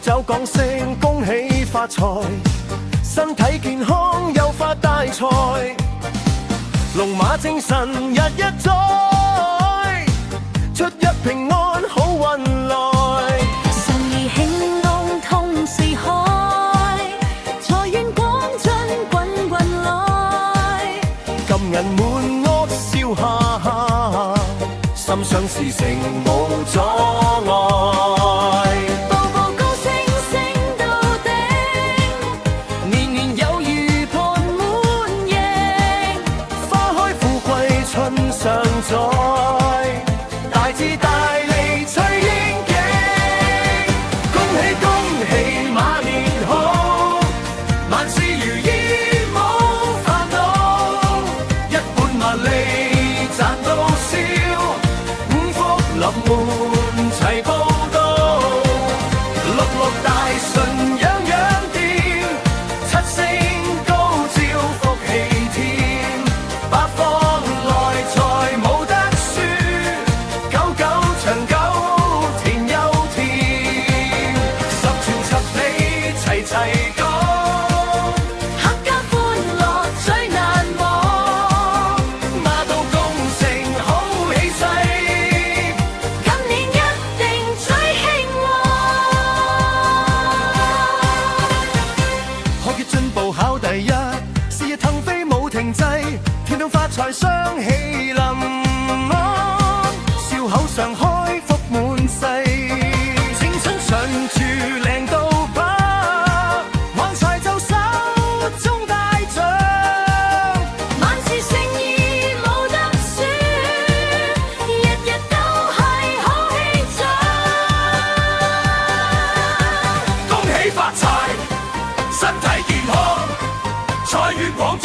酒講聲恭喜發財，身體健康又發大財，龍馬精神日日在，出入平安好運來，順意興隆通四海，財源廣進滾滾來，金銀滿屋燒下，心想事成無阻礙。常在，大智大利催英景，恭喜恭喜馬年好，萬事如意冇煩惱，一本萬利賺到笑，五福臨門齊報到，六六大順樣樣掂，七星高照福氣添，八方考第一，事業騰飛冇停滯，天空發財雙喜臨安，笑口常開福滿世，青春常駐靚到爆，橫財就手中大獎，萬事勝意冇得輸，日日都係好氣象，恭喜發財，身體健康，財源廣進